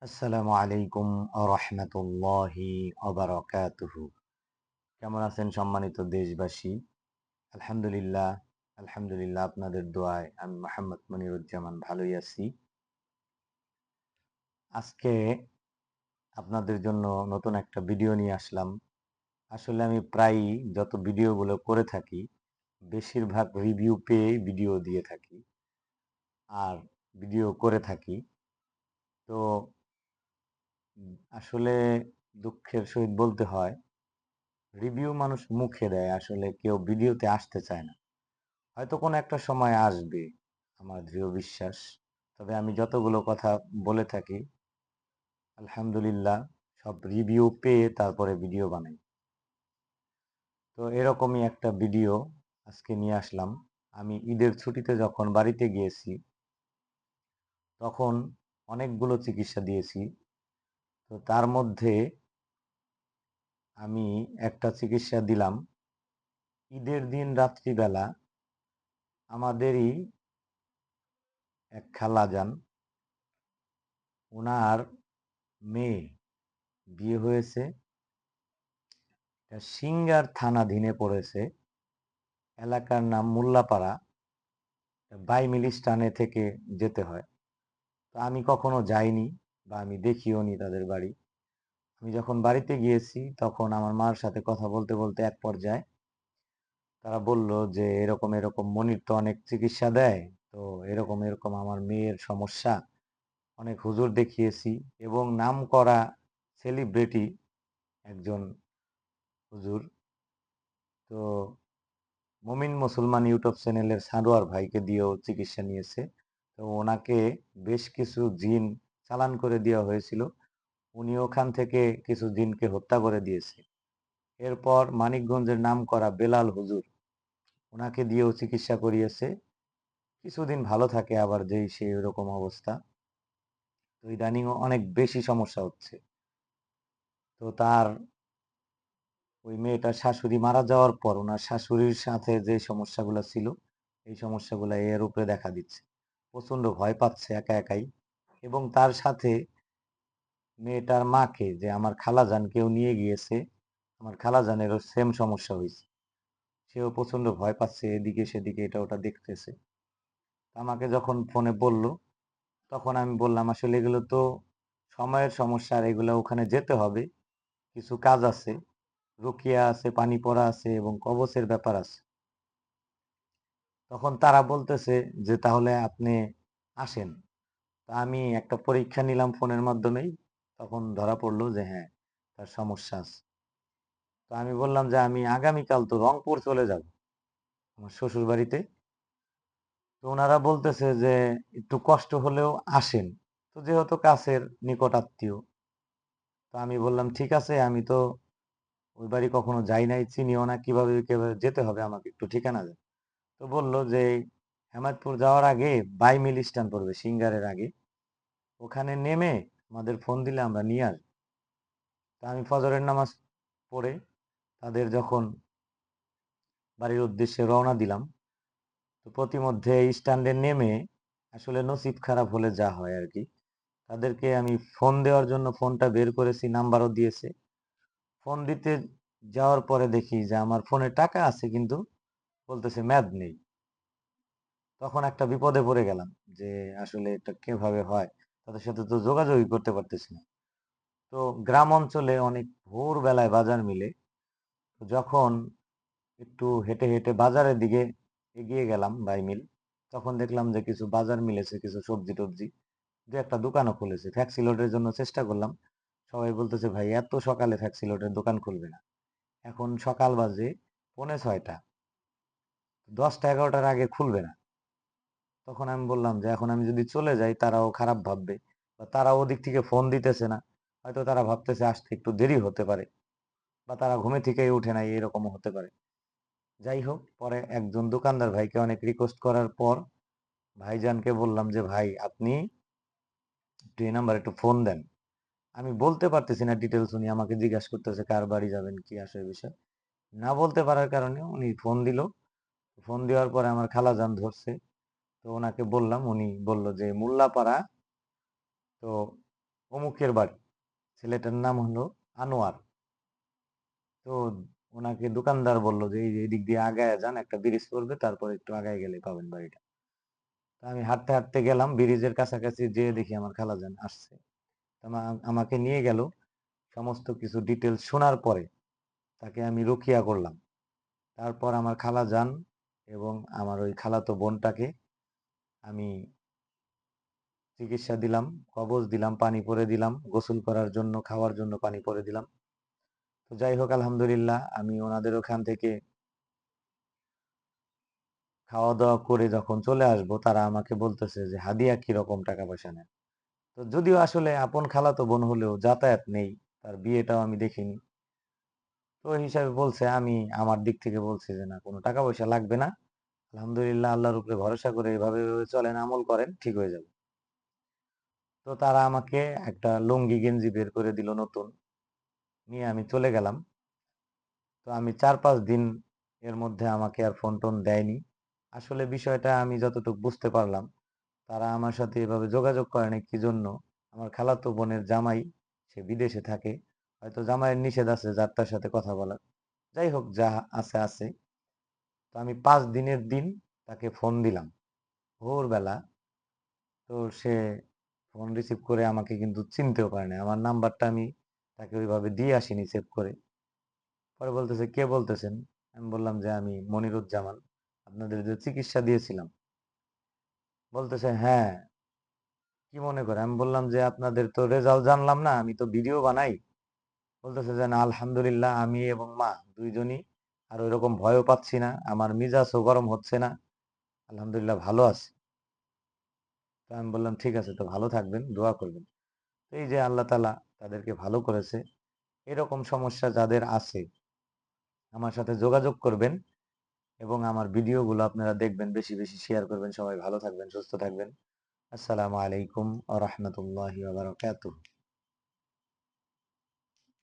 আসসালামু আলাইকুম রাহমাতুল্লাহি ওয়া বারাকাতুহু। কেমন আছেন সম্মানিত দেশবাসী? আলহামদুলিল্লাহ, আলহামদুলিল্লাহ আপনাদের দোয়ায় আমি মোহাম্মদ মনিরুজ্জামান ভালোই আছি। আজকে আপনাদের জন্য নতুন একটা ভিডিও নিয়ে আসলাম। আসলে আমি প্রায়ই যত ভিডিওগুলো করে থাকি, বেশিরভাগ রিভিউ পেয়েই ভিডিও দিয়ে থাকি আর ভিডিও করে থাকি। তো আসলে দুঃখের সহিত বলতে হয় রিভিউ মানুষ মুখে দেয়, আসলে কেউ ভিডিওতে আসতে চায় না। হয়তো কোনো একটা সময় আসবে, আমার দৃঢ় বিশ্বাস। তবে আমি যতগুলো কথা বলে থাকি আলহামদুলিল্লাহ সব রিভিউ পেয়ে তারপরে ভিডিও বানাই। তো এরকমই একটা ভিডিও আজকে নিয়ে আসলাম। আমি ঈদের ছুটিতে যখন বাড়িতে গিয়েছি তখন অনেকগুলো চিকিৎসা দিয়েছি। তো তার মধ্যে আমি একটা চিকিৎসা দিলাম ঈদের দিন রাত্রিবেলা। আমাদেরই এক খালাজান, ওনার মেয়ে বিয়ে হয়েছে, সিংগার থানাধীনে পড়েছে, এলাকার নাম মোল্লাপাড়া, বাইমিল স্টানে থেকে যেতে হয়। তো আমি কখনো যাইনি বা আমি দেখিও নি তাদের বাড়ি। আমি যখন বাড়িতে গিয়েছি তখন আমার মার সাথে কথা বলতে বলতে এক পর্যায়ে তারা বলল যে এরকম এরকম মনির তো অনেক চিকিৎসা দেয়, তো এরকম এরকম আমার মেয়ের সমস্যা, অনেক হুজুর দেখিয়েছি এবং নাম করা সেলিব্রিটি একজন হুজুর। তো মমিন মুসলমান ইউটিউব চ্যানেলের সারোয়ার ভাইকে দিয়েও চিকিৎসা নিয়েছে। তো ওনাকে বেশ কিছু জিন চালান করে দেওয়া হয়েছিল, উনি ওখান থেকে কিছু জিনকে হত্যা করে দিয়েছে। এরপর মানিকগঞ্জের নাম করা বেলাল হুজুর, ওনাকে দিয়েও চিকিৎসা করিয়েছে। কিছুদিন ভালো থাকে, আবার যেই সেই রকম অবস্থা। তো ইদানিং অনেক বেশি সমস্যা হচ্ছে। তো তার ওই মেয়েটার শাশুড়ি মারা যাওয়ার পর ওনার শাশুড়ির সাথে যে সমস্যাগুলো ছিল এই সমস্যাগুলো এর উপরে দেখা দিচ্ছে। প্রচন্ড ভয় পাচ্ছে একা একাই, এবং তার সাথে মেয়েটার মাকে, যে আমার খালাজান কেউ নিয়ে গিয়েছে, আমার খালাজানেরও সেম সমস্যা হয়েছে। সেও প্রচন্ড ভয় পাচ্ছে, এদিকে সেদিকে এটা ওটা দেখতেছে। আমাকে যখন ফোনে বলল তখন আমি বললাম আসলে এগুলো তো সময়ের সমস্যা, আর এগুলো ওখানে যেতে হবে, কিছু কাজ আছে, রুকিয়া আছে, পানি পড়া আছে এবং কবচের ব্যাপার আছে। তখন তারা বলতেছে যে তাহলে আপনি আসেন। তা আমি একটা পরীক্ষা নিলাম ফোনের মাধ্যমেই, তখন ধরা পড়লো যে হ্যাঁ, তার সমস্যা আছে। তো আমি বললাম যে আমি আগামীকাল তো রংপুর চলে যাব আমার শ্বশুর বাড়িতে। তো ওনারা বলতেছে যে একটু কষ্ট হলেও আসেন, তো যেহেতু কাছের নিকট আত্মীয়। তো আমি বললাম ঠিক আছে, আমি তো ওই বাড়ি কখনো যাই নাই, চিনিও না, কিভাবে কিভাবে যেতে হবে আমাকে একটু ঠিকানা দেন। তো বললো যে হেমায়তপুর যাওয়ার আগে বাইমিল স্ট্যান্ড পড়বে, সিঙ্গারের আগে, ওখানে নেমে আমাদের ফোন দিলে আমরা নিয়ে আসবো। তা আমি ফজরের নামাজ পড়ে তাদের যখন বাড়ির উদ্দেশ্যে রওনা দিলাম, তো প্রতিমধ্যে এই স্ট্যান্ডে নেমে আসলে নসিব খারাপ হলে যা হয় আর কি, তাদেরকে আমি ফোন দেওয়ার জন্য ফোনটা বের করেছি, নাম্বারও দিয়েছে। ফোন দিতে যাওয়ার পরে দেখি যে আমার ফোনে টাকা আছে কিন্তু বলতেছে মেয়াদ নেই। তখন একটা বিপদে পড়ে গেলাম যে আসলে এটা কিভাবে হয়, তাদের সাথে তো যোগাযোগই করতে পারতেছি না। তো গ্রাম অঞ্চলে অনেক ভোর বেলায় বাজার মিলে। তো যখন একটু হেঁটে হেঁটে বাজারের দিকে এগিয়ে গেলাম বাইমিল, তখন দেখলাম যে কিছু বাজার মিলেছে, কিছু সবজি টবজি, দু একটা দোকানও খুলেছে। ফ্যাক্সি লোডের জন্য চেষ্টা করলাম, সবাই বলতেছে ভাই এত সকালে ফ্যাক্সি লোডের দোকান খুলবে না, এখন সকাল বাজে 6:45, 10টা 11টার আগে খুলবে না। তখন আমি বললাম যে এখন আমি যদি চলে যাই তারাও খারাপ ভাববে, বা তারাও ওদিক থেকে ফোন দিতেছে না, হয়তো তারা ভাবতেছে আসতে একটু দেরি হতে পারে, বা তারা ঘুমে থেকেই উঠে নাই, এরকমও হতে পারে। যাই হোক, পরে একজন দোকানদার ভাইকে অনেক রিকোয়েস্ট করার পর ভাইজানকে বললাম যে ভাই আপনি একটু এই নাম্বার একটু ফোন দেন। আমি বলতে পারতেছি না ডিটেলস, উনি আমাকে জিজ্ঞাসা করতেছে কার বাড়ি যাবেন কি আসে বিষয়, না বলতে পারার কারণে উনি ফোন দিল। ফোন দেওয়ার পরে আমার খালাজান ধরছে। তো ওনাকে বললাম, উনি বলল যে মোল্লাপাড়া। তো অমুকের বাড়ি। ছেলেটার নাম হলো আনোয়ার। তো ওনাকে দোকানদার বলল যে এই যে এদিক দিয়ে আগায়া যান, একটা ব্রিজ পড়বে, তারপর একটু আগায় গেলে পাবেন বাড়িটা। তো আমি হাঁটতে হাঁটতে গেলাম, ব্রিজের কাছাকাছি যেয়ে দেখি আমার খালাজান আসছে। তো আমাকে নিয়ে গেল। সমস্ত কিছু ডিটেলস শোনার পরে তাকে আমি রুকিয়া করলাম। তারপর আমার খালাজান এবং আমার ওই খালাতো বোনটাকে আমি চিকিৎসা দিলাম, কবজ দিলাম, পানি পরে দিলাম, গোসল করার জন্য, খাওয়ার জন্য পানি পরে দিলাম। তো যাই হোক, আলহামদুলিল্লাহ আমি ওনাদের ওখান থেকে খাওয়া দাওয়া করে যখন চলে আসব, তারা আমাকে বলতেছে যে হাদিয়া কিরকম, টাকা পয়সা নেন। তো যদিও আসলে আপন খালাতো বোন হলেও যাতায়াত নেই, তার বিয়েটাও আমি দেখিনি। তো ওই হিসাবে বলছে, আমি আমার দিক থেকে বলছি যে না, কোনো টাকা পয়সা লাগবে না, আলহামদুলিল্লাহ আল্লাহর উপরে ভরসা করে এভাবে এভাবে চলেন, আমল করেন, ঠিক হয়ে যাবে। তো তারা আমাকে একটা লুঙ্গি গেঞ্জি বের করে দিল নতুন, নিয়ে আমি চলে গেলাম। তো আমি 4-5 দিন এর মধ্যে আমাকে আর ফোন টোন দেয়নি। আসলে বিষয়টা আমি যতটুকু বুঝতে পারলাম, তারা আমার সাথে এভাবে যোগাযোগ করে না কি জন্য। আমার খালাতো বোনের জামাই, সে বিদেশে থাকে, হয়তো জামাইয়ের নিষেধ আছে যার তার সাথে কথা বলার। যাই হোক, যা আছে আছে। তো আমি 5 দিনের দিন তাকে ফোন দিলাম ভোরবেলা। তো সে ফোন রিসিভ করে আমাকে কিন্তু চিনতেও পারে না, আমার নাম্বারটা আমি তাকে ওইভাবে দিয়ে আসিনি সেভ করে। পরে বলতেছে, কে বলতেছেন? আমি বললাম যে আমি মনিরুজ্জামান, আপনাদের যে চিকিৎসা দিয়েছিলাম। বলতেছে, হ্যাঁ, কি মনে করে? আমি বললাম যে আপনাদের তো রেজাল্ট জানলাম না, আমি তো ভিডিও বানাই। বলতেছে যে না, আলহামদুলিল্লাহ আমি এবং মা দুইজনই আর ওইরকম ভয়ও পাচ্ছি না, আমার মিজাজও গরম হচ্ছে না, আলহামদুলিল্লাহ ভালো আছে। তো আমি বললাম ঠিক আছে, তো ভালো থাকবেন, দোয়া করবেন। তো এই যে আল্লাহ তাআলা তাদেরকে ভালো করেছে। এরকম সমস্যা যাদের আছে আমার সাথে যোগাযোগ করবেন এবং আমার ভিডিওগুলো আপনারা দেখবেন, বেশি বেশি শেয়ার করবেন। সবাই ভালো থাকবেন, সুস্থ থাকবেন। আসসালামু আলাইকুম ওয়া রাহমাতুল্লাহি ওয়া বারাকাতুহু।